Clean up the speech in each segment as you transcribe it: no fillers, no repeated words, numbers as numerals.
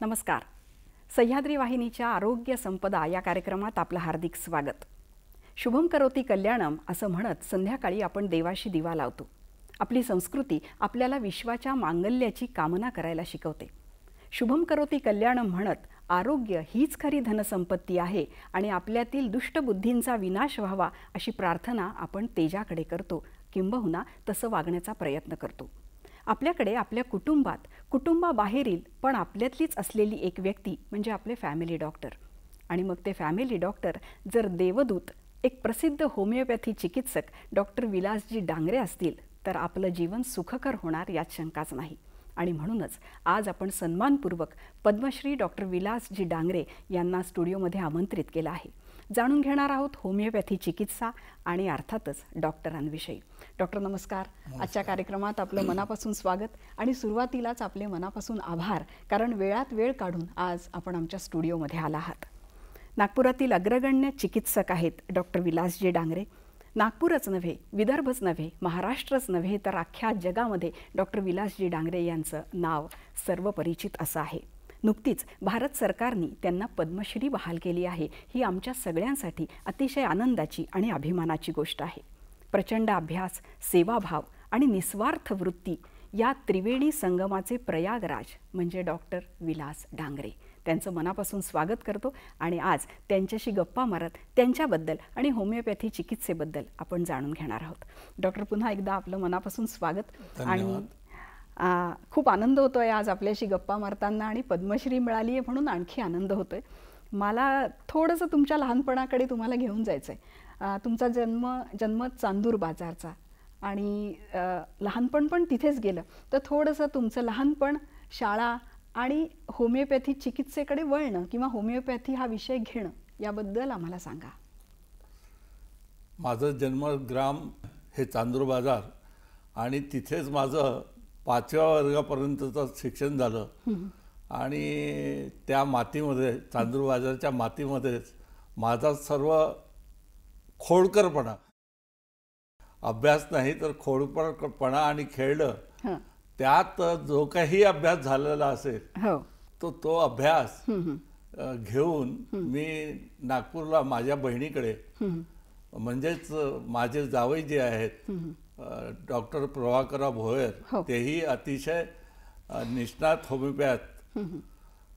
नमस्कार. सह्याद्री वाहिनीच्या आरोग्य संपदा या कार्यक्रमात आपलं हार्दिक स्वागत. शुभम करोती कल्याणम असं म्हणत संध्याकाळी आपण देवाशी दिवा लावतो. आपली संस्कृती आपल्याला विश्वाच्या मांगल्याची कामना करायला शिकवते. शुभम करोती कल्याणम म्हणत आरोग्य हीच खरी धनसंपत्ती आहे आणि आपल्यातील दुष्टबुद्धींचा विनाश व्हावा अशी प्रार्थना आपण तेजाकडे करतो, किंबहुना तसं वागण्याचा प्रयत्न करतो. आपल्याकडे आपल्या कुटुंबाबाहेरील पण आपल्यातलीच असलेली एक व्यक्ती म्हणजे आपले फॅमिली डॉक्टर. आणि मग ते फॅमिली डॉक्टर जर देवदूत, एक प्रसिद्ध होमिओपॅथी चिकित्सक डॉक्टर विलासजी डांगरे असतील तर आपलं जीवन सुखकर होणार यात शंकाच नाही. आणि म्हणूनच आज आपण सन्मानपूर्वक पद्मश्री डॉक्टर विलासजी डांगरे यांना स्टुडिओमध्ये आमंत्रित केलं आहे. जाणून घेणार आहोत होमिओपॅथी चिकित्सा आणि अर्थातच डॉक्टरांविषयी. डॉक्टर नमस्कार. आजच्या कार्यक्रमात आपलं मनापासून स्वागत आणि सुरुवातीलाच आपले मनापासून आभार, कारण वेळात वेळ काढून आज आपण आमच्या स्टुडिओमध्ये आला आहात. नागपुरातील अग्रगण्य चिकित्सक आहेत डॉक्टर विलासजी डांगरे. नागपूरच नव्हे, विदर्भच नव्हे, महाराष्ट्रच नव्हे तर अख्ख्या जगामध्ये डॉक्टर विलासजी डांगरे यांचं नाव सर्वपरिचित असं आहे. नुकतीच भारत सरकारने त्यांना पद्मश्री बहाल केली आहे. ही आमच्या सगळ्यांसाठी अतिशय आनंदाची आणि अभिमानाची गोष्ट आहे. प्रचंड अभ्यास, सेवाभाव आणि निस्वार्थ वृत्ती या त्रिवेणी संगमाचे प्रयागराज म्हणजे डॉक्टर विलास डांगरे. त्यांचं मनापासून स्वागत करतो आणि आज त्यांच्याशी गप्पा मारत त्यांच्याबद्दल आणि होमिओपॅथी चिकित्सेबद्दल आपण जाणून घेणार आहोत. डॉक्टर, पुन्हा एकदा आपलं मनापासून स्वागत. आणि खूप आनंद होतोय आज आपल्याशी गप्पा मारताना आणि पद्मश्री मिळाली आहे म्हणून आणखी आनंद होतोय. मला थोडंसं तुमच्या लहानपणाकडे तुम्हाला घेऊन जायचं आहे. तुमचा जन्म चांदूर बाजारचा आणि लहानपण पण तिथेच गेलं, तर थोडंसं तुमचं लहानपण, शाळा आणि होमिओपॅथी चिकित्सेकडे वळणं किंवा होमिओपॅथी हा विषय घेणं याबद्दल आम्हाला सांगा. माझं जन्मग्राम हे चांदूर बाजार आणि तिथेच माझं 5व्या वर्गापर्यंतचं शिक्षण झालं. आणि त्या मातीमध्ये, चांदूर बाजारच्या मातीमध्येच माझा सर्व खोडकरपणा, अभ्यास नाही तर खोडकरपणा आणि खेळलं, त्यात जो काही अभ्यास झालेला असेल तो अभ्यास घेऊन मी नागपूरला माझ्या बहिणीकडे, म्हणजेच माझे जावई जे आहेत डॉक्टर प्रभाकरराव भोयर, तेही अतिशय निष्णात होमिओपॅथ,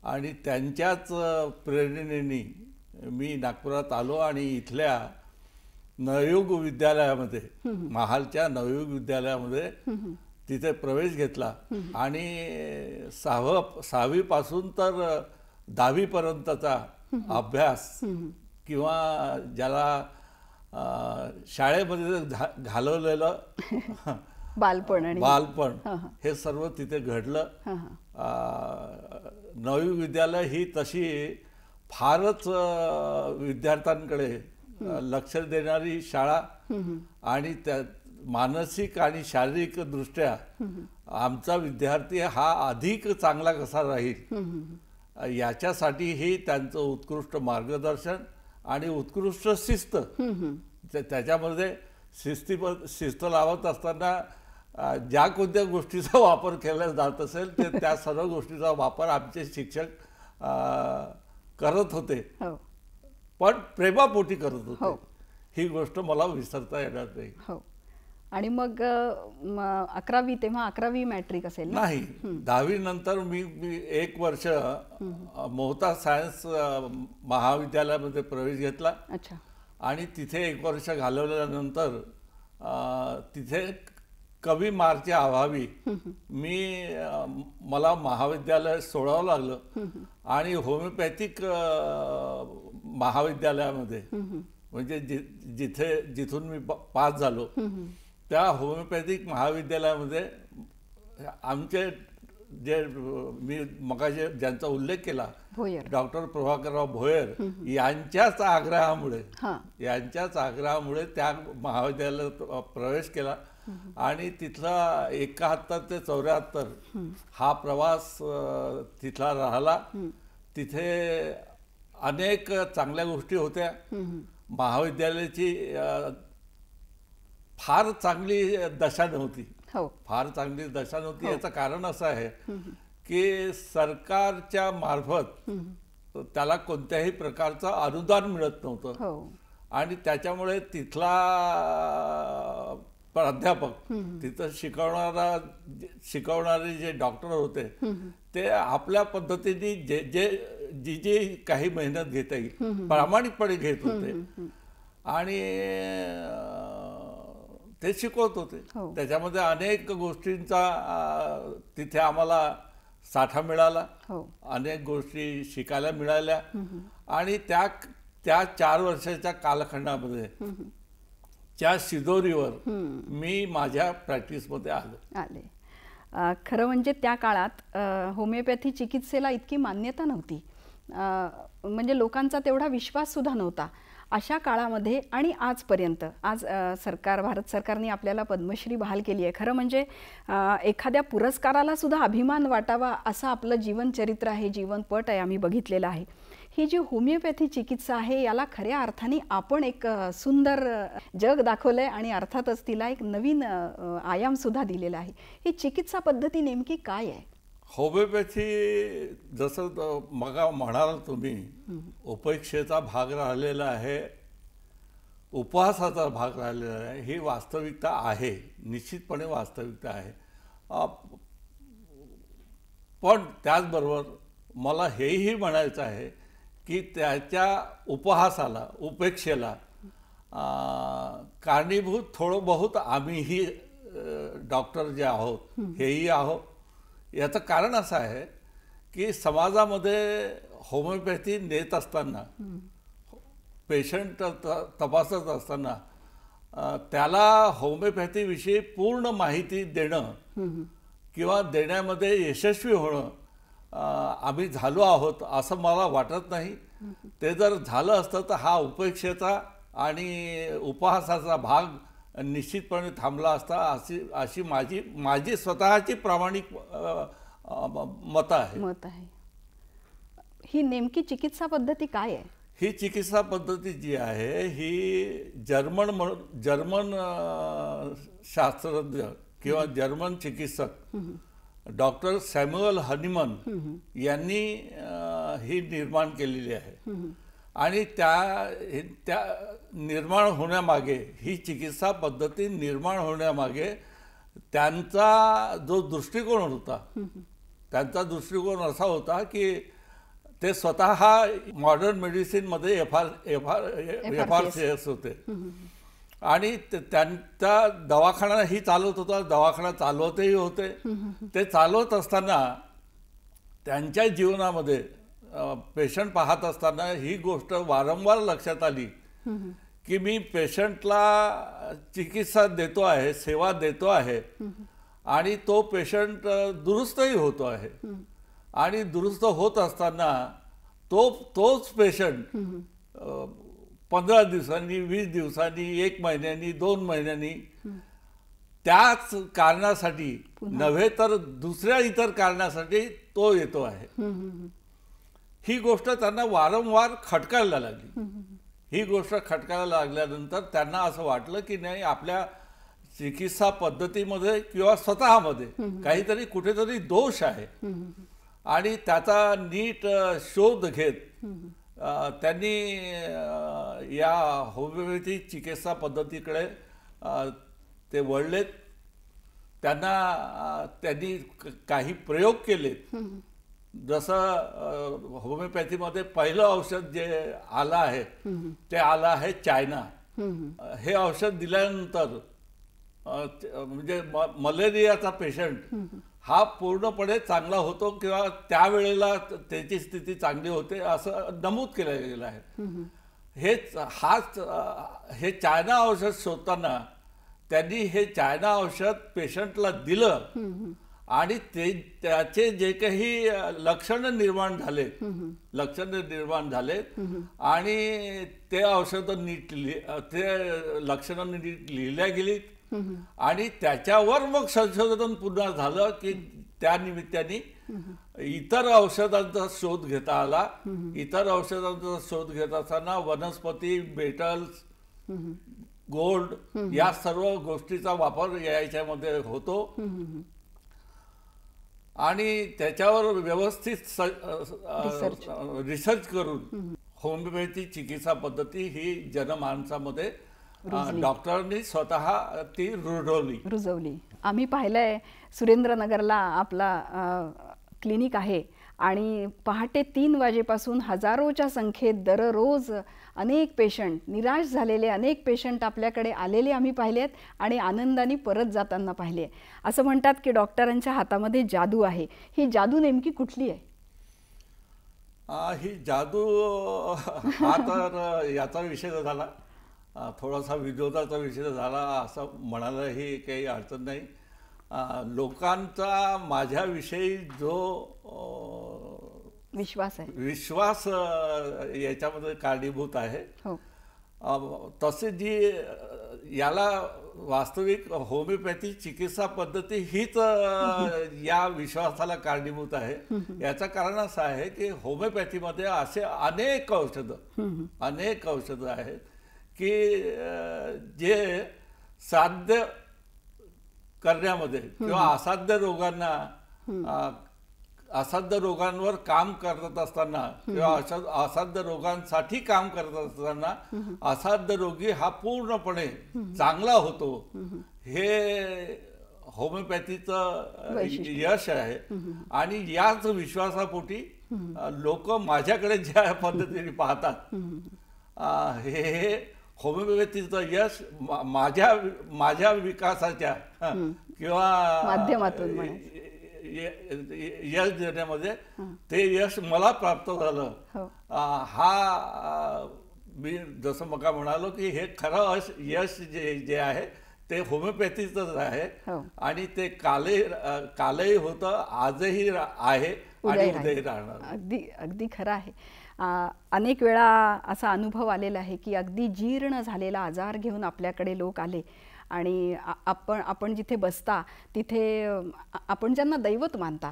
आणि त्यांच्याच प्रेरणेने मी नागपुरात आलो आणि इथल्या नवयुग विद्यालयामध्ये, महालच्या नवयुग विद्यालयामध्ये तिथे प्रवेश घेतला. आणि 6वी पासून तर 10वी पर्यंतचा अभ्यास किंवा ज्याला शाळेमध्ये घालवलेलं बालपण हे सर्व तिथे घडलं. नवयुग विद्यालय ही तशी फारच विद्यार्थ्यांकडे लक्ष देणारी शाळा आणि त्या मानसिक आणि शारीरिक दृष्ट्या आमचा विद्यार्थी हा अधिक चांगला कसा राहील याच्यासाठीही त्यांचं उत्कृष्ट मार्गदर्शन आणि उत्कृष्ट शिस्त, त्याच्यामध्ये शिस्त लावत असताना ज्या कोणत्या गोष्टीचा वापर केला जात असेल त्या सर्व गोष्टीचा वापर आमचे शिक्षक करत होते, पण प्रेमापोटी करत होते. ही गोष्ट मला विसरता येणार नाही. आणि मग 11वी, तेव्हा 11वी मॅट्रिक असेल नाही, 10वी नंतर मी 1 वर्ष मोहता सायन्स महाविद्यालयामध्ये प्रवेश घेतला. आणि तिथे 1 वर्ष घालवल्यानंतर तिथे कमी मार्कच्या अभावी मला महाविद्यालय सोडावं लागलं. आणि होमिओपॅथिक महाविद्यालयामध्ये, म्हणजे जिथून मी पास झालो त्या होमिओपॅथिक महाविद्यालयामध्ये आमचे जे मी मगाशी ज्यांचा उल्लेख केला, डॉक्टर प्रभाकरराव भोयर यांच्याच आग्रहामुळे त्या महाविद्यालयात प्रवेश केला. आणि तिथला 71 ते 74 हा प्रवास तिथला राहिला. तिथे अनेक चांगल्या गोष्टी होत्या. महाविद्यालयाची फार चांगली दशा नव्हती. हो, फार चांगली दशा नव्हती. याचं कारण असं आहे की सरकारच्या मार्फत त्याला कोणत्याही प्रकारचं अनुदान मिळत नव्हतं. हो. आणि त्याच्यामुळे तिथला प्राध्यापक, तिथं शिकवणारे जे डॉक्टर होते ते आपल्या पद्धतीने जी काही मेहनत घेता येईल प्रामाणिकपणे घेत होते आणि ते शिकवत होते. त्याच्यामध्ये अनेक गोष्टींचा तिथे आम्हाला साठा मिळाला, अनेक गोष्टी शिकायला मिळाल्या आणि त्या 4 वर्षाच्या कालखंडामध्ये त्या शिदोरीवर मी माझ्या प्रॅक्टिसमध्ये आले. खरं म्हणजे त्या काळात होमिओपॅथी चिकित्सेला इतकी मान्यता नव्हती, म्हणजे लोकांचा तेवढा विश्वास सुद्धा नव्हता. अशा काळामध्ये आणि आजपर्यंत आज भारत सरकारने आपल्याला पद्मश्री बहाल केली आहे. खरं म्हणजे एखाद्या पुरस्काराला सुद्धा अभिमान वाटावा असं आपलं जीवनचरित्र आहे, जीवनपट आहे, आम्ही बघितलेलं आहे. ही जी होमिओपॅथी चिकित्सा आहे याला खऱ्या अर्थाने आपण एक सुंदर जग दाखवलं आहे आणि अर्थातच तिला एक नवीन आयामसुद्धा दिलेला आहे. ही चिकित्सा पद्धती नेमकी काय आहे? होमिओपॅथी जसं मग म्हणाल तुम्ही, उपेक्षेचा भाग राहिलेला आहे, उपहासाचा भाग राहिलेला आहे. ही वास्तविकता आहे, निश्चितपणे वास्तविकता आहे. पण त्याचबरोबर मला हेही म्हणायचं आहे की त्याच्या उपहासाला, उपेक्षेला कारणीभूत थोडं बहुत आम्हीही डॉक्टर जे आहोत हेही आहोत. याचं कारण असं आहे की समाजामध्ये होमिओपॅथी नेत असताना, पेशंट तपासत असताना त्याला होमिओपॅथीविषयी पूर्ण माहिती देणं किंवा देण्यामध्ये यशस्वी होणं आम्ही झालो आहोत असं मला वाटत नाही. ते जर झालं असतं तर हा उपेक्षेचा आणि उपहासाचा भाग निश्चितपणे थांबला असता, अशी माझी स्वतःची प्रामाणिक मत आहे. ही नेमकी चिकित्सा पद्धती काय आहे? ही चिकित्सा पद्धती जी आहे ही जर्मन शास्त्रज्ञ किंवा जर्मन चिकित्सक डॉक्टर सॅम्युअल हनीमन यांनी ही निर्माण केलेली आहे. आणि त्या निर्माण होण्यामागे, ही चिकित्सा पद्धती निर्माण होण्यामागे त्यांचा जो दृष्टिकोन होता, त्यांचा दृष्टिकोन असा होता की ते स्वतः मॉडर्न मेडिसिनमध्ये FRCS होते आणि त्यांचा दवाखानाही चालवत होता, दवाखाना चालवतही होते. ते चालवत असताना त्यांच्या जीवनामध्ये पेशंट पाहत असताना ही गोष्ट वारंवार लक्षात आली की मी पेशंटला चिकित्सा देतो आहे, सेवा देतो आहे आणि तो पेशंट दुरुस्तही होतो आहे. आणि दुरुस्त होत असताना तोच पेशंट 15 दिवसांनी, 20 दिवसांनी, 1 महिन्यानी, 2 महिन्यांनी त्याच कारणासाठी नव्हे तर दुसऱ्या इतर कारणासाठी तो येतो आहे. ही गोष्ट त्यांना वारंवार खटकायला लागली. ही गोष्ट खटकायला लागल्यानंतर त्यांना असं वाटलं की नाही, आपल्या चिकित्सा पद्धतीमध्ये किंवा स्वतःमध्ये काहीतरी कुठेतरी दोष आहे. आणि त्याचा नीट शोध घेत त्यांनी या होमिओपॅथी चिकित्सा पद्धतीकडे ते वळलेत. त्यांनी काही प्रयोग केलेत. जसं होमिओपॅथीमध्ये पहिलं औषध जे आलं आहे ते आलं आहे चायना. हे औषध दिल्यानंतर म्हणजे मलेरियाचा पेशंट हा पूर्णपणे चांगला होतो किंवा त्यावेळेला त्याची स्थिती चांगली होते असं नमूद केलं गेलं आहे. हे चायना औषध शोधताना त्यांनी हे चायना औषध पेशंटला दिलं आणि त्याचे जे काही लक्षणं निर्माण झाले आणि ते औषधं ते लक्षणं नीट लिहिल्या गेली आणि त्याच्यावर मग संशोधन पुन्हा झालं की त्या निमित्ताने इतर औषधांचा शोध घेता आला. इतर औषधांचा शोध घेत असताना वनस्पती, मेटल्स, गोल्ड या सर्व गोष्टीचा वापर याच्यामध्ये होतो. आणि त्याच्यावर व्यवस्थित रिसर्च करून होमिओपॅथी चिकित्सा पद्धती ही जनमानसामध्ये डॉक्टरांनी स्वतः ती रुजवली. आम्ही पाहिलंय सुरेंद्रनगरला आपला क्लिनिक आहे आणि पहाटे 3 वाजेपासून हजारोच्या संख्येत दररोज अनेक पेशंट, निराश झालेले अनेक पेशंट आपल्याकडे आलेले आम्ही पाहिलेत आणि आनंदाने परत जाताना पाहिले. असं म्हणतात की डॉक्टरांच्या हातामध्ये जादू आहे. ही जादू नेमकी कुठली आहे? ही जादू हा तर याचा विषय झाला, थोडासा विनोदाचा विषय झाला असं म्हणायलाही काही अडचण नाही. लोकांचा माझ्याविषयी जो विश्वास याच्यामध्ये कारणीभूत आहे. तसे जी याला वास्तविक होमिओपॅथी चिकित्सा पद्धती हीच या विश्वासाला कारणीभूत आहे. याचं कारण असं आहे की होमिओपॅथीमध्ये असे अनेक औषधं आहेत की जे साध्य करण्यामध्ये किंवा असाध्य रोगांवर काम करत असताना किंवा असाध्य रोगांसाठी काम करत असताना असाध्य रोगी हा पूर्णपणे चांगला होतो, हे होमिओपॅथीचं यश आहे. आणि याच विश्वासापोटी लोक माझ्याकडे ज्या पद्धतीने पाहतात, हे होमिओपॅथीचं यश माझ्या विकासाच्या किंवा माध्यमातून यश देण्यामध्ये ते यश मला प्राप्त झालं. हा मी जसं मग म्हणालो की हे खरं यश जे आहे ते होमिओपॅथीचंच आहे. आणि ते कालही होतं, आजही आहे आणि उद्याही राहणार. अगदी खरं आहे. अनेक वेळा असा अनुभव आलेला आहे की अगदी जीर्ण झालेला आजार घेऊन आपल्याकडे लोक आले आणि आपण जिथे बसता तिथे आपण ज्यांना दैवत मानता,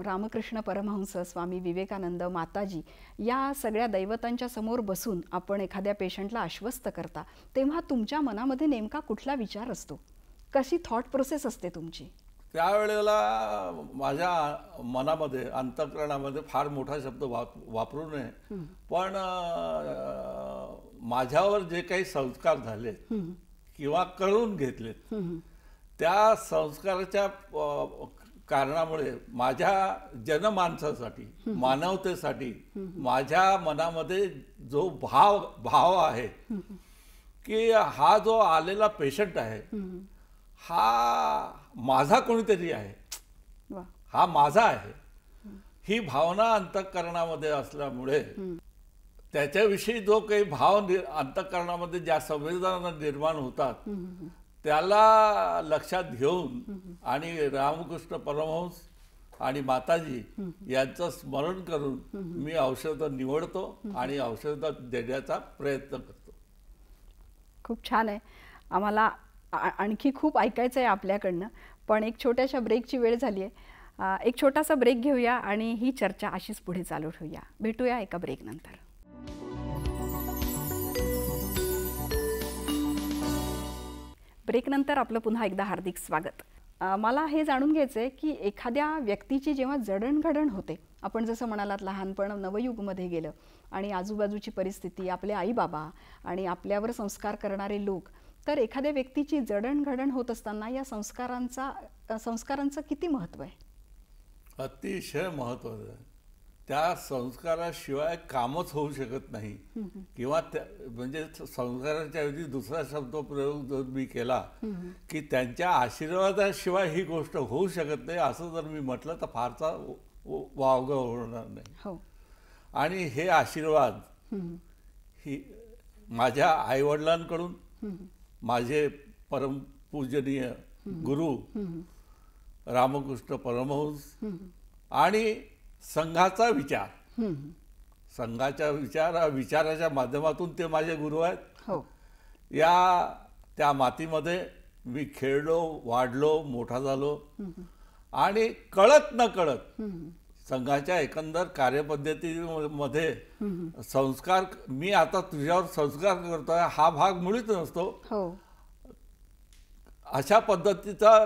रामकृष्ण परमहंस, स्वामी विवेकानंद, माताजी, या सगळ्या दैवतांच्या समोर बसून आपण एखाद्या पेशंटला आश्वस्त करता, तेव्हा तुमच्या मनामध्ये नेमका कुठला विचार असतो? कशी थॉट प्रोसेस असते तुमची? त्यावेळेला माझ्या मनामध्ये, अंतःकरणामध्ये फार मोठा शब्द वापरू नये, पण माझ्यावर जे काही संस्कार झाले किंवा करून घेतले, त्या संस्काराच्या कारणामुळे माझ्या जनमानसासाठी, मानवतेसाठी माझ्या मनामध्ये जो भाव आहे की हा जो आलेला पेशंट आहे हा माझा कोणीतरी आहे, हा माझा आहे, ही भावना अंतःकरणामध्ये असल्यामुळे त्याच्याविषयी जो काही भाव अंतःकरणामध्ये ज्या संवेदना निर्माण होतात त्याला लक्षात घेऊन आणि रामकृष्ण परमहंस आणि माताजी यांचं स्मरण करून मी औषधं निवडतो आणि औषधं देण्याचा प्रयत्न करतो. खूप छान आहे. आम्हाला आणखी खूप ऐकायचं आहे आपल्याकडनं, पण एक छोट्याशा ब्रेकची वेळ झाली आहे. एक छोटासा ब्रेक घेऊया आणि ही चर्चा अशीच पुढे चालू ठेवूया. भेटूया एका ब्रेकनंतर. ब्रेकनंतर आपलं पुन्हा एकदा हार्दिक स्वागत. मला हे जाणून घ्यायचं आहे की एखाद्या व्यक्तीची जेव्हा जडणघडण होते, आपण जसं म्हणालात लहानपण नवयुगमध्ये गेलं आणि आजूबाजूची परिस्थिती, आपले आईबाबा आणि आपल्यावर संस्कार करणारे लोक, तर एखाद्या व्यक्तीची जडणघडण होत असताना या संस्कारांचं किती महत्त्व आहे? अतिशय महत्त्वाचं आहे. त्या संस्काराशिवाय कामच होऊ शकत नाही. किंवा म्हणजे संस्काराच्या ऐवजी दुसरा शब्दप्रयोग जर मी केला की त्यांच्या आशीर्वादाशिवाय ही गोष्ट होऊ शकत नाही असं जर मी म्हटलं तर फारसा वावगं होणार नाही. आणि हे आशीर्वाद ही माझ्या आईवडिलांकडून, माझे परमपूजनीय गुरु रामकृष्ण परमहंस आणि संघाचा विचाराच्या माध्यमातून ते माझे गुरु आहेत. त्या मातीमध्ये मी खेळलो, वाढलो, मोठा झालो आणि कळत न कळत संघाच्या एकंदर कार्यपद्धतीमध्ये संस्कार, मी आता तुझ्यावर संस्कार करतोय हा भाग मुळीच नसतो. अशा पद्धतीचा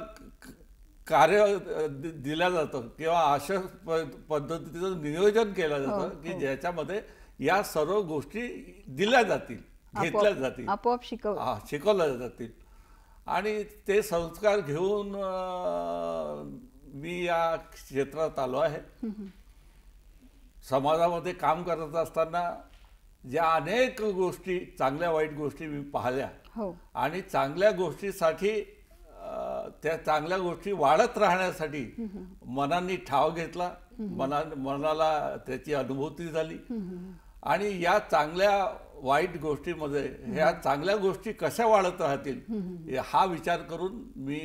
कार्य दिलं जातं किंवा अशा पद्धतीचं नियोजन केलं जातं की ज्याच्यामध्ये या सर्व गोष्टी दिल्या जातील, घेतल्या जातील, आपोआप शिकवल्या जातील. आणि ते संस्कार घेऊन मी या क्षेत्रात आलो आहे. समाजामध्ये काम करत असताना ज्या अनेक गोष्टी, चांगल्या वाईट गोष्टी मी पाहिल्या आणि चांगल्या गोष्टीसाठी, त्या चांगल्या गोष्टी वाढत राहण्यासाठी मनाने ठाव घेतला, मनाला त्याची अनुभूती झाली. आणि या चांगल्या वाईट गोष्टीमध्ये ह्या चांगल्या गोष्टी कशा वाढत राहतील हा विचार करून मी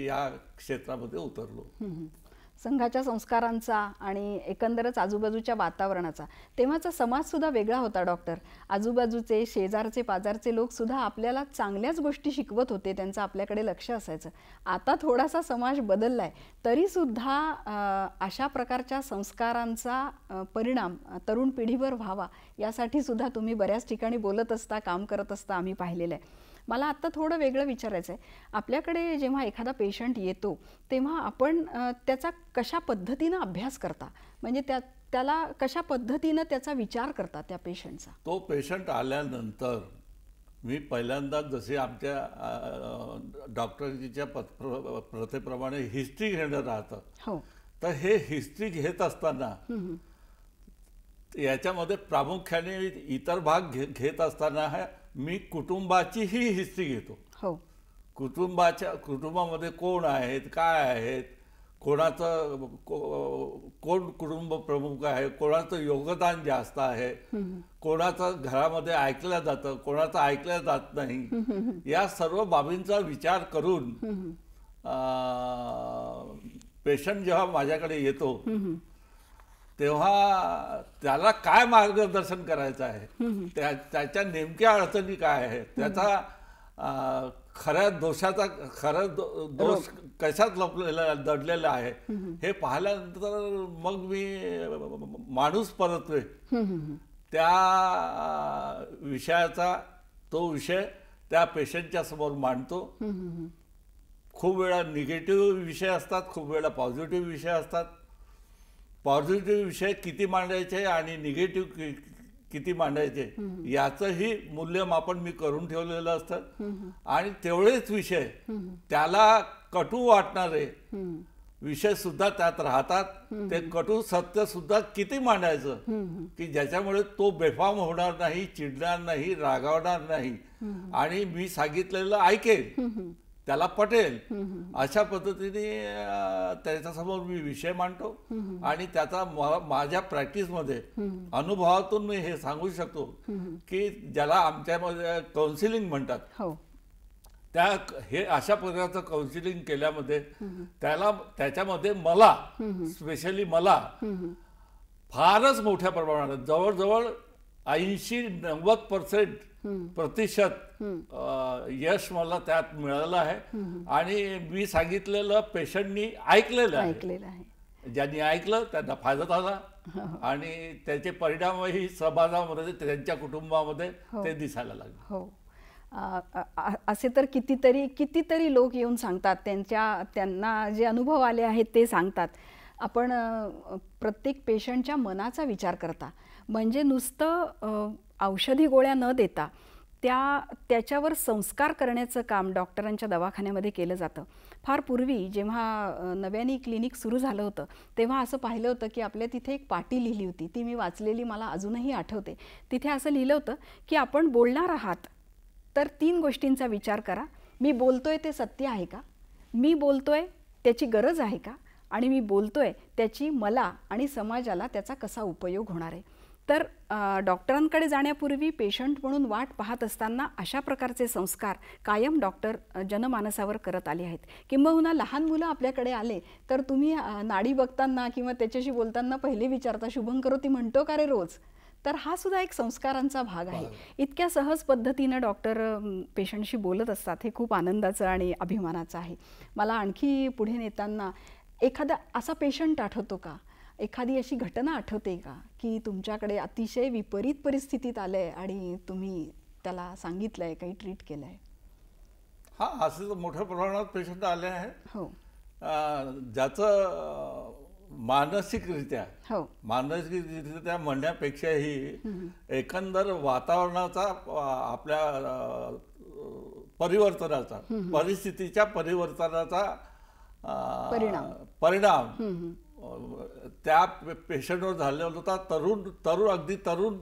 या क्षेत्रामध्ये उतरलो. संघाच्या संस्कारांचा आणि एकंदरच आजूबाजूच्या वातावरणाचा. तेव्हाचा समाज सुद्धा वेगळा होता डॉक्टर. आजूबाजूचे शेजारचे पाजारचे लोक सुद्धा आपल्याला चांगल्याच गोष्टी शिकवत होते, त्यांचं आपल्याकडे लक्ष असायचं. आता थोडासा समाज बदललाय, तरी सुद्धा अशा प्रकारच्या संस्कारांचा परिणाम तरुण पिढीवर व्हावा यासाठी सुद्धा तुम्ही बऱ्याच ठिकाणी बोलत असता, काम करत असता, आम्ही पाहिलेलं आहे. मला आत्ता थोडं वेगळं विचारायचं आहे. आपल्याकडे जेव्हा एखादा पेशंट येतो तेव्हा आपण त्याचा कशा पद्धतीनं अभ्यास करता, म्हणजे त्याला कशा पद्धतीनं त्याचा विचार करता त्या पेशंटचा? तो पेशंट आल्यानंतर मी पहिल्यांदा जसे आमच्या डॉक्टरजीच्या प्रथेप्रमाणे हिस्ट्री घेणं राहतं. हो. तर हे हिस्ट्री घेत असताना याच्यामध्ये प्रामुख्याने इतर भाग घेत असताना मी कुटुंबाचीही हिस्ट्री घेतो. हो. कुटुंबामध्ये कोण आहेत, काय आहेत, कोणाचं कोण कुटुंब प्रमुख आहे, कोणाचं योगदान जास्त आहे, कोणाचं घरामध्ये ऐकलं जातं, कोणाचं ऐकलं जात नाही, या सर्व बाबींचा विचार करून पेशंट जेव्हा माझ्याकडे येतो तेव्हा त्याला काय मार्गदर्शन करायचं आहे, त्याच्या नेमक्या अडचणी काय आहेत, त्याचा खऱ्या दोष कशात लपलेला दडलेला आहे हे पाहिल्यानंतर मग मी माणूस परतवे त्या विषयाचा तो विषय त्या पेशंटच्या समोर मांडतो. खूप वेळा निगेटिव्ह विषय असतात, खूप वेळा पॉझिटिव्ह विषय असतात. पॉझिटिव्ह विषय किती मांडायचे आणि निगेटिव्ह किती मांडायचे याचंही मूल्यमापन मी करून ठेवलेलं असतं. आणि तेवढेच विषय त्याला कटू वाटणारे विषय सुद्धा त्यात राहतात. ते कटू सत्य सुद्धा किती मांडायचं की ज्याच्यामुळे तो बेफाम होणार नाही, चिडणार नाही, रागावणार नाही आणि मी सांगितलेलं ऐकेल, त्याला पटेल, अशा पद्धतीने त्याच्यासमोर मी विषय मांडतो. आणि त्याचा माझ्या प्रॅक्टिसमध्ये अनुभवातून मी हे सांगू शकतो की ज्याला आमच्यामध्ये काउन्सिलिंग म्हणतात, हे अशा प्रकारचं काउन्सिलिंग केल्यामध्ये त्याच्यामध्ये मला स्पेशली मला फारच मोठ्या प्रमाणात जवळजवळ 80-90% यश मला त्यात मिळालं आहे. आणि मी सांगितलेलं पेशंटनी ऐकलेलं आहे. ज्यांनी ऐकलं त्यांना फायदा झाला आणि त्याचे परिणामही समाजामध्ये, त्यांच्या कुटुंबामध्ये ते दिसायला लागले. हो. असे तर कितीतरी लोक येऊन सांगतात, त्यांना जे अनुभव आले आहेत ते सांगतात. आपण प्रत्येक पेशंटच्या मनाचा विचार करता, म्हणजे नुसतं औषधी गोळ्या न देता त्याच्यावर संस्कार करण्याचं काम डॉक्टरांच्या दवाखान्यामध्ये केलं जातं. फार पूर्वी जेव्हा नव्याने क्लिनिक सुरू झालं होतं तेव्हा असं पाहिलं होतं की आपल्या तिथे एक पाटी लिहिली होती, ती मी वाचलेली मला अजूनही आठवते. तिथे असं लिहिलं होतं की आपण बोलणार आहात तर 3 गोष्टींचा विचार करा. मी बोलतोय ते सत्य आहे का, मी बोलतोय त्याची गरज आहे का, आणि मी बोलतोय त्याची मला आणि समाजाला त्याचा कसा उपयोग होणार आहे. तर डॉक्टरांकडे जाण्यापूर्वी पेशंट म्हणून वाट पाहत असताना अशा प्रकारचे संस्कार कायम डॉक्टर जनमानसावर करत आले आहेत. किंबहुना लहान मुलं आपल्याकडे आले तर तुम्ही नाडी बघताना किंवा त्याच्याशी बोलताना पहिले विचारता, शुभम करोती म्हणतो का रे रोज? तर हा सुद्धा एक संस्कारांचा भाग आहे. इतक्या सहज पद्धतीनं डॉक्टर पेशंटशी बोलत असतात, हे खूप आनंदाचं आणि अभिमानाचं आहे. मला आणखी पुढे नेताना एखादा असा पेशंट आठवतो का, एखादी अशी घटना आठवते का की तुमच्याकडे अतिशय विपरीत परिस्थितीत आलंय आणि तुम्ही त्याला सांगितलंय, काही ट्रीट केलंय? हा, असे मोठ्या प्रमाणात पेशंट आले आहेत. हो. ज्याचं मानसिकरित्या हो मानसिकरित्या म्हणण्यापेक्षाही एकंदर वातावरणाचा आपल्या परिवर्तनाचा परिस्थितीच्या परिवर्तनाचा परिणाम त्या पेशंटवर झालेला होता. अगदी तरुण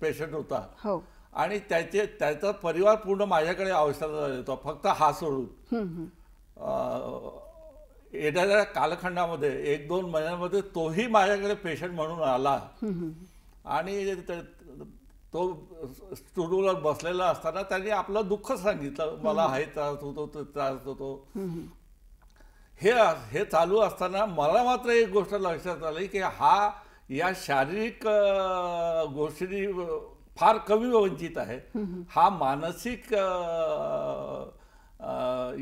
पेशंट होता हो आणि त्याचा परिवार पूर्ण माझ्याकडे औषधाला येतो, फक्त हा सोडून. येणाऱ्या कालखंडामध्ये 1-2 महिन्यांमध्ये तोही माझ्याकडे पेशंट म्हणून आला आणि तो स्टुडिओवर बसलेला असताना त्यांनी आपलं दुःख सांगितलं, मला हे त्रास होतो, तो त्रास होतो. हे चालू असताना मला मात्र एक गोष्ट लक्षात आली की हा या शारीरिक गोष्टी फार कमी वंचित आहे, हा मानसिक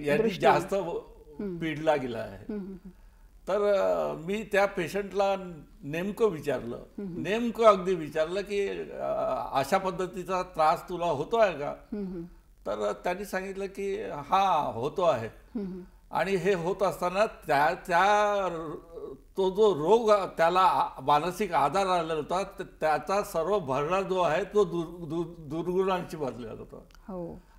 यांनी जास्त पिडला गेला आहे. तर मी त्या पेशंटला नेमकं अगदी विचारलं की अशा पद्धतीचा त्रास तुला होतो आहे का? तर त्यांनी सांगितलं की हा होतो आहे. आणि हे होत असताना तो जो रोग त्याला मानसिक आधार आलेला होता त्याचा सर्व भरणा जो आहे तो दुर्गुणांशी भरलेला होता.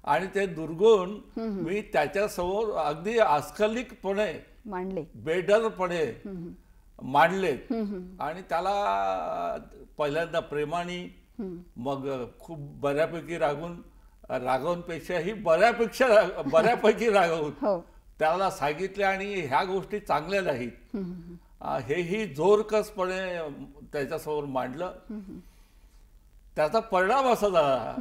आणि ते दुर्गुण मी त्याच्यासमोर अगदी अस्खलितपणे बेडरपणे मांडले आणि त्याला पहिल्यांदा प्रेमाने, मग खूप बऱ्यापैकी रागवूनपेक्षाही बऱ्यापैकी रागवून त्याला सांगितले आणि ह्या गोष्टी चांगल्या नाहीत हेही जोरकसपणे त्याच्यासमोर मांडलं. त्याचा परिणाम असा झाला,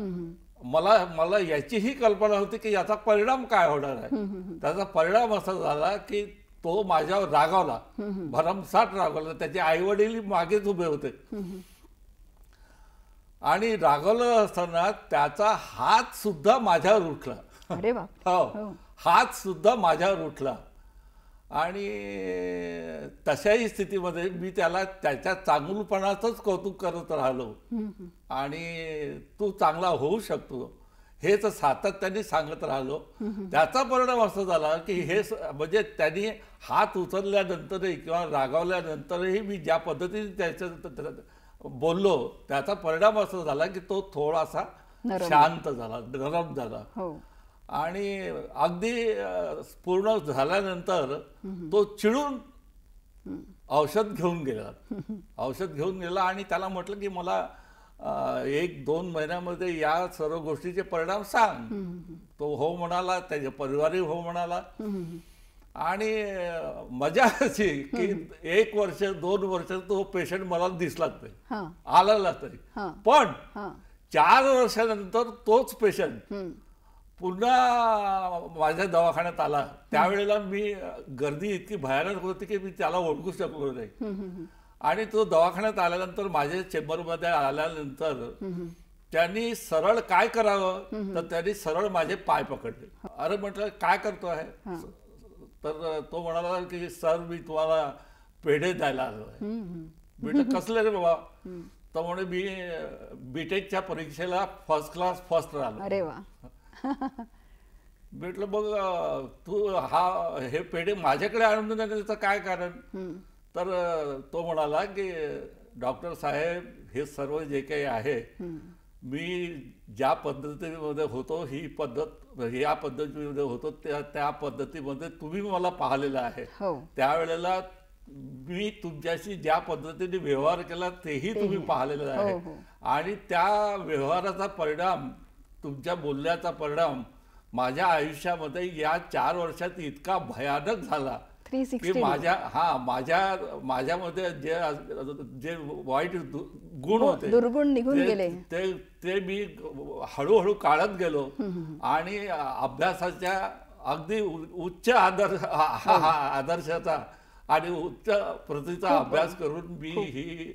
मला याचीही कल्पना होती की याचा परिणाम काय होणार आहे. त्याचा परिणाम असा झाला की तो माझ्यावर रागावला, भरमसाठ रागावला. त्याचे आईवडील मागेच उभे होते आणि रागावलं असताना त्याचा हात सुद्धा माझ्यावर उठला. अरे बाप. हो, हात सुद्धा माझ्यावर उठला. आणि तशाही स्थितीमध्ये मी त्याला त्याच्या चांगुलपणाचंच कौतुक करत राहिलो आणि तू चांगला होऊ शकतो हेच सातत्याने सांगत राहिलो. त्याचा परिणाम असा झाला की हे म्हणजे त्यांनी हात उचलल्यानंतरही किंवा रागावल्यानंतरही मी ज्या पद्धतीने त्याच्या बोललो त्याचा परिणाम असा झाला की तो थोडासा शांत झाला, नरम झाला. आणि अगदी पूर्ण झाल्यानंतर तो चिडून औषध घेऊन गेला आणि त्याला म्हटलं की मला 1-2 महिन्यामध्ये या सर्व गोष्टीचे परिणाम सांग. तो हो म्हणाला, त्याचे परिवारही हो म्हणाला. आणि मजा अशी की 1 वर्ष 2 वर्ष तो पेशंट मला दिसलाच नाही, आला तरी. पण 4 वर्षानंतर तोच पेशंट पुन्हा माझ्या दवाखान्यात आला. त्यावेळेला मी गर्दी इतकी भयानक होती की मी त्याला ओळखू शकलो नाही. आणि तो दवाखान्यात आल्यानंतर माझ्या चेंबरमध्ये आल्यानंतर त्यांनी सरळ काय करावं तर त्यांनी सरळ माझे पाय पकडले. अरे म्हटलं काय करतो आहे? तर तो म्हणाला की सर मी तुम्हाला पेढे द्यायला आलो आहे. म्हटलं कसले रे बाबा? तर म्हणे मी बीटेकच्या परीक्षेला फर्स्ट राहिलो. अरे वा. म्हटलं बघ तू हे पेढे माझ्याकडे आणून देण्याचं काय कारण? तर तो म्हणाला की डॉक्टर साहेब हे सर्व जे काही आहे मी ज्या पद्धतीमध्ये होतो या पद्धतीमध्ये होतो त्या पद्धतीमध्ये तुम्ही मला पाहिलेलं आहे. त्यावेळेला मी तुमच्याशी ज्या पद्धतीने व्यवहार केला तेही तुम्ही पाहिलेलं आहे. आणि त्या व्यवहाराचा परिणाम, तुमच्या बोलण्याचा परिणाम माझ्या आयुष्यामध्ये या 4 वर्षात इतका भयानक झाला की माझ्यामध्ये जे वाईट गुण होते, दुर्गुण निघून गेले, ते मी हळूहळू काढत गेलो. आणि अभ्यासाच्या अगदी उच्च आदर्शाचा आणि उच्च प्रतीचा अभ्यास करून मी ही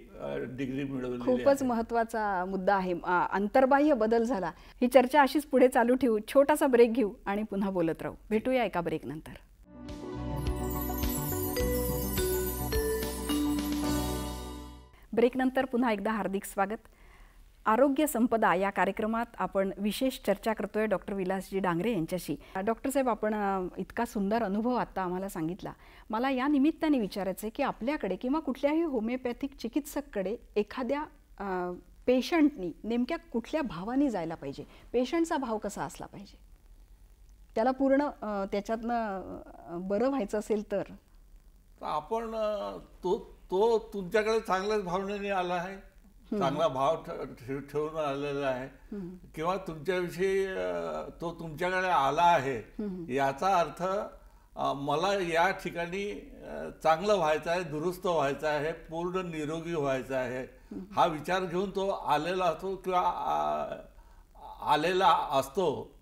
डिग्री मिळवली. खूपच महत्वाचा मुद्दा आहे. अंतर्बाह्य बदल झाला. ही चर्चा अशीच पुढे चालू ठेवू. छोटासा ब्रेक घेऊ आणि पुन्हा बोलत राहू. भेटूया एका ब्रेक नंतर. ब्रेक नंतर पुन्हा एकदा हार्दिक स्वागत. आरोग्य संपदा या कार्यक्रमात आपण विशेष चर्चा करतोय डॉक्टर विलासजी डांगरे यांच्याशी. डॉक्टर साहेब, आपण इतका सुंदर अनुभव आता आम्हाला सांगितला. मला या निमित्ताने विचारायचं आहे की आपल्याकडे किंवा कुठल्याही होमिओपॅथिक चिकित्सककडे एखाद्या पेशंटनी नेमक्या कुठल्या भावाने जायला पाहिजे? पेशंटचा भाव कसा असला पाहिजे? त्याला पूर्ण त्याच्यातनं बरं व्हायचं असेल तर आपण तो तुमच्याकडे चांगल्याच भावनेने आला आहे, चांगला भाव ठेवून आलेला आहे, किंवा तुमच्याविषयी तो तुमच्याकडे आला आहे याचा अर्थ मला या ठिकाणी चांगलं व्हायचं आहे, दुरुस्त व्हायचं आहे, पूर्ण निरोगी व्हायचं आहे हा विचार घेऊन तो आलेला असतो किंवा आलेला असतो.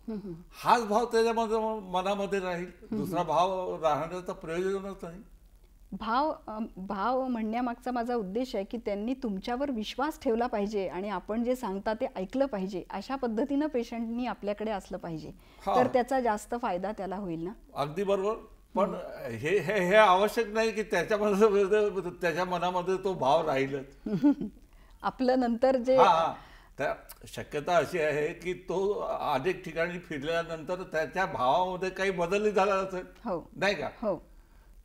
हाच भाव त्याच्यामध्ये मनामध्ये राहील, दुसरा भाव राहण्याचं प्रयोजनच नाही. भाव म्हणण्यामागचा माझा उद्देश आहे की त्यांनी तुमच्यावर विश्वास ठेवला पाहिजे आणि आपण जे सांगता ते ऐकलं पाहिजे. अशा पद्धतीनं पेशंटनी आपल्याकडे असलं पाहिजे, तर त्याचा जास्त फायदा त्याला होईल ना. अगदी बरोबर. पण हे हे हे आवश्यक नाही की त्याच्या मनामध्ये तो भाव राहीलच. आपलं नंतर जे शक्यता अशी आहे की तो अनेक ठिकाणी फिरल्यानंतर त्याच्या भावामध्ये काही बदलही झाला असेल, नाही का? हो.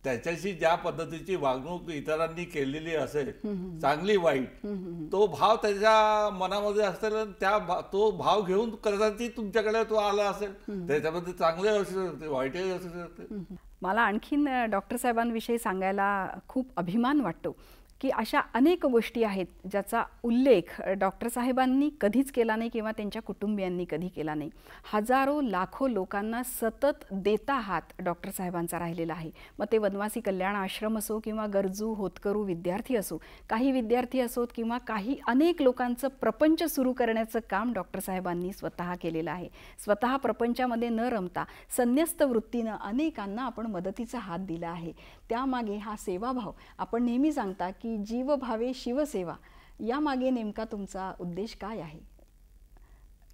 त्याच्याशी ज्या पद्धतीची वागणूक इतरांनी केलेली असेल, चांगली वाईट, तो भाव त्याच्या मनामध्ये असेल, तो भाव घेऊन कदाचित तुमच्याकडे तो आला असेल. त्याच्यामध्ये चांगले असू शकते, वाईटही असू शकते. मला आणखीन डॉक्टर साहेबांविषयी सांगायला खूप अभिमान वाटतो की अशा अनेक गोष्टी आहेत ज्याचा उल्लेख डॉक्टर साहेबांनी कधीच केला नाही किंवा त्यांच्या कुटुंबियांनी कधी केला नाही. हजारो लाखो लोकांना सतत देता हात डॉक्टर साहेबांचा राहिलेला आहे. मग ते वनवासी कल्याण आश्रम असो किंवा गरजू होतकरू विद्यार्थी असो, काही विद्यार्थी असोत किंवा काही अनेक लोकांचं प्रपंच सुरू करण्याचं काम डॉक्टर साहेबांनी स्वतः केलेलं आहे. स्वतः प्रपंचामध्ये न रमता संन्यस्त वृत्तीनं अनेकांना आपण मदतीचा हात दिला आहे. त्यामागे हा सेवाभाव, आपण नेहमी सांगता की जीवभावे शिवसेवा, यामागे नेमका तुमचा उद्देश काय आहे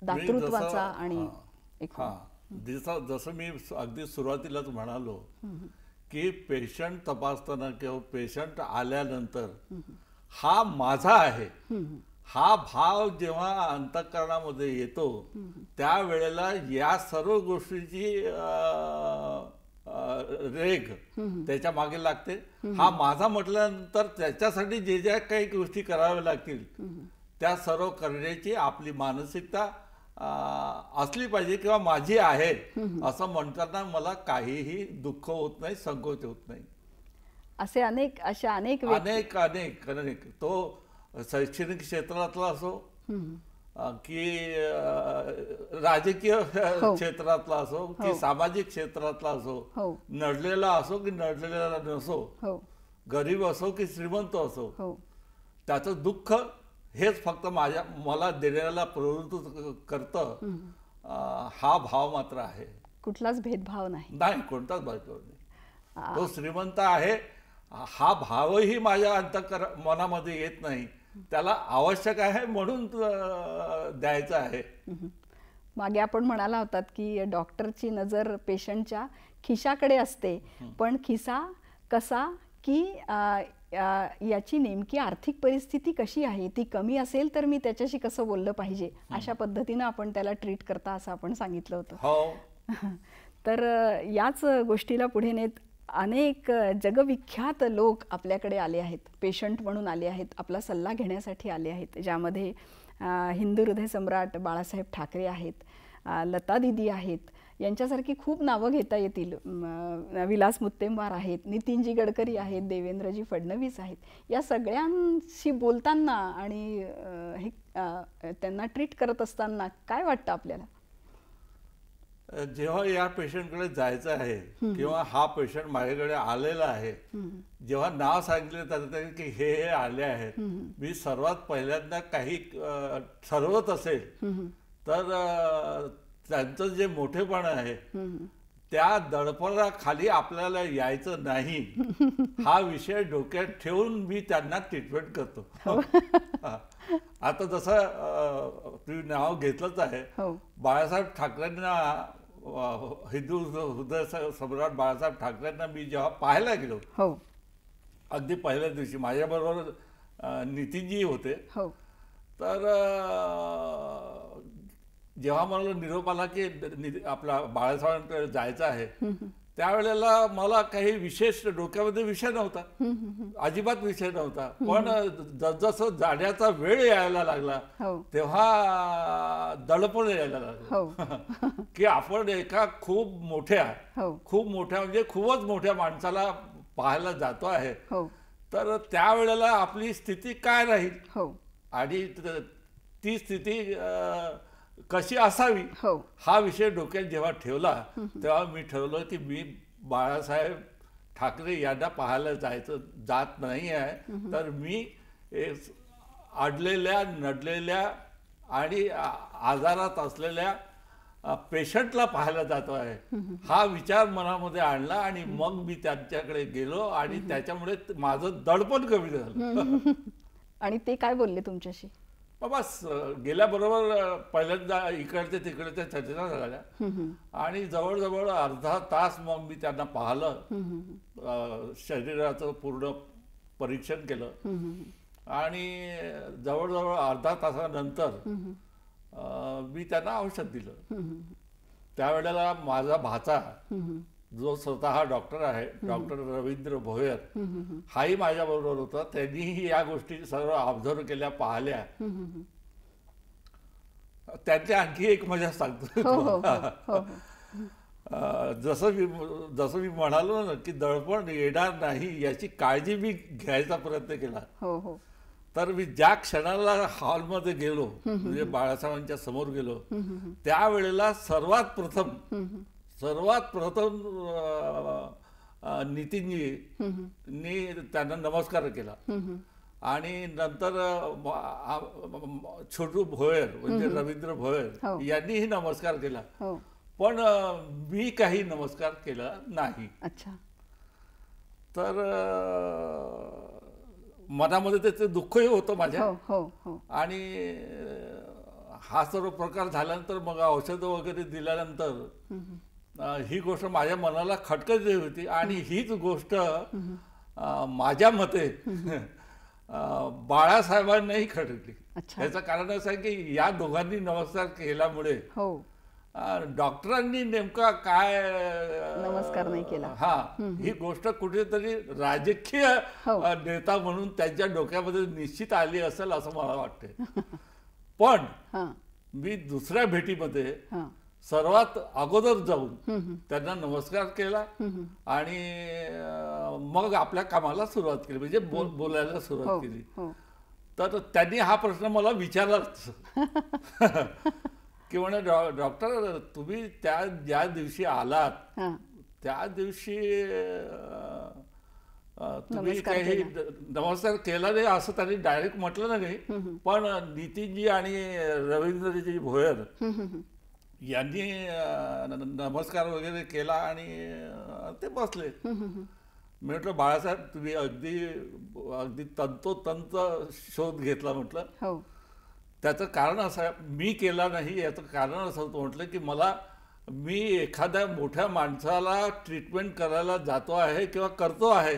दातृत्वाचा? आणि जसं मी अगदी सुरुवातीलाच म्हणालो की पेशंट तपासताना किंवा पेशंट आल्यानंतर हा माझा आहे हा भाव जेव्हा अंतःकरणामध्ये येतो त्यावेळेला या सर्व गोष्टीची रेग त्याच्या मागे लागते. हा माझा म्हटल्यानंतर त्याच्यासाठी जे ज्या काही गोष्टी कराव्या लागतील त्या सर्व करण्याची आपली मानसिकता असली पाहिजे किंवा माझी आहे असं म्हणताना मला काहीही दुःख होत नाही, संकोच होत नाही. असे अनेक तो शैक्षणिक क्षेत्रातला असो की राजकीय क्षेत्रातला असो की सामाजिक क्षेत्रातला असो, नडलेला असो की नडलेला नसो, गरीब असो की श्रीमंत असो, त्याचं दुःख हेच फक्त मला देण्याला प्रवृत्त करतं. हा भाव मात्र आहे, कुठलाच भेदभाव नाही, कोणताच भेदभाव नाही. तो श्रीमंत आहे हा भावही माझ्या मनामध्ये येत नाही, त्याला आवश्यक आहे म्हणून द्यायचं आहे. मागे आपण म्हणाला होतात की डॉक्टरची नजर पेशंटच्या खिशाकडे असते, पण खिसा कसा की याची नेमकी आर्थिक परिस्थिती कशी आहे, ती कमी असेल तर मी त्याच्याशी कसं बोललं पाहिजे, अशा पद्धतीनं आपण त्याला ट्रीट करता असं आपण सांगितलं होतं. तर याच गोष्टीला पुढे नेत अनेक जगविख्यात लोक आपल्याकडे आले आहेत, पेशंट म्हणून आले आहेत, आपला सल्ला घेण्यासाठी आले आहेत, ज्यामध्ये हिंदू हृदय सम्राट बाळासाहेब ठाकरे आहेत, लता दीदी आहेत, यांच्यासारखी खूप नावं घेता येतील. विलास मुत्तेमवार आहेत, नितीनजी गडकरी आहेत, देवेंद्रजी फडणवीस आहेत. या सगळ्यांशी बोलताना आणि त्यांना ट्रीट करत असताना काय वाटतं आपल्याला? जेव्हा या पेशंटकडे जायचं आहे किंवा हा पेशंट माझ्याकडे आलेला आहे, जेव्हा नाव सांगितलं जातं की हे आले आहेत, मी सर्वात पहिल्यांदा काही ठरवत असेल तर त्यांचं जे मोठेपण आहे त्या दडपणाखाली आपल्याला यायचं नाही हा विषय डोक्यात ठेवून मी त्यांना ट्रीटमेंट करतो. आता जसं तुम्ही नाव घेतलंच आहे, बाळासाहेब ठाकरेंना, हिंदू हृदय सम्राट बाळासाहेब ठाकरेंना मी जेव्हा पाहायला गेलो, अगदी पहिल्या दिवशी माझ्याबरोबर नितीनजी होते, तर जेव्हा मला निरोप आला की आपला बाळासाहेबांकडे जायचं आहे, त्यावेळेला मला काही विशेष डोक्यामध्ये विषय नव्हता, अजिबात विषय नव्हता. पण जसं जाण्याचा वेळ यायला लागला तेव्हा दडपण यायला लागलं की आपण एका खूप मोठ्या म्हणजे खूपच मोठ्या माणसाला पाहायला जातो आहे, तर त्यावेळेला आपली स्थिती काय राहील आणि ती स्थिती कशी असावी हा विषय डोक्यात जेव्हा ठेवला तेव्हा मी ठरवलं की मी बाळासाहेब ठाकरे यांना पाहायला जात नाही आहे, तर मी अडलेल्या नडलेल्या आणि आजारात असलेल्या पेशंटला पाहायला जातो आहे हा विचार मनामध्ये आणला आणि मग मी त्यांच्याकडे गेलो आणि त्याच्यामुळे माझं दडपण कमी झालं. आणि ते काय बोलले तुमच्याशी? बस गेल्याबरोबर पहिल्यांदा इकडच्या तिकडच्या चर्चा झाल्या आणि जवळजवळ अर्धा तास मग मी त्यांना पाहिलं, शरीराचं पूर्ण परीक्षण केलं आणि जवळजवळ अर्धा तासानंतर मी त्यांना औषध दिलं. त्यावेळेला माझा भाचा जो स्वतः डॉक्टर आहे, डॉक्टर रवींद्र भोयर, हाही माझ्या बरोबर होता. त्यांनीही या गोष्टी सर्व ऑब्झर्व केल्या, पाहिल्या. त्यांची आणखी एक मजा सांगतो. जसं मी म्हणालो ना की दडपण येणार नाही याची काळजी मी घ्यायचा प्रयत्न केला. तर मी ज्या क्षणाला हॉलमध्ये गेलो, म्हणजे बाळासाहेबांच्या समोर गेलो, त्यावेळेला सर्वात प्रथम नितीनजींनी त्यांना नमस्कार केला आणि नंतर छोटू भोयर म्हणजे रवींद्र भोयर यांनीही नमस्कार केला, पण मी काही नमस्कार केला नाही. तर मनामध्ये त्याचं दुःखही होतं माझ्या. आणि हा सर्व प्रकार झाल्यानंतर मग औषधं वगैरे दिल्यानंतर ही गोष्ट माझ्या मनाला खटकली होती आणि हीच गोष्ट माझ्या मते बाळासाहेबांनाही खटकली. याचं कारण असं आहे की या दोघांनी नमस्कार केल्यामुळे डॉक्टरांनी नेमका काय नमस्कार नाही केला, ही गोष्ट कुठेतरी राजकीय नेता म्हणून त्यांच्या डोक्यामध्ये निश्चित आली असेल असं मला वाटते. पण मी दुसऱ्या भेटीमध्ये सर्वात अगोदर जाऊन त्यांना नमस्कार केला आणि मग आपल्या कामाला सुरुवात केली, म्हणजे बोलायला सुरुवात केली. तर त्यांनी हा प्रश्न मला विचारलाच की म्हणे डॉक्टर तुम्ही ज्या दिवशी आलात त्या दिवशी तुम्ही काही नमस्कार केला नाही असं त्यांनी डायरेक्ट म्हटलं नाही, पण नितीनजी आणि रवींद्रजी भोयर यांनी नमस्कार वगैरे केला आणि ते बसले. मी म्हटलं बाळासाहेब तुम्ही अगदी तंतोतंत शोध घेतला म्हटलं. त्याचं कारण असं आहे, मी केला नाही याचं कारण असं होतं म्हटलं की मी एखाद्या मोठ्या माणसाला ट्रीटमेंट करायला जातो आहे किंवा करतो आहे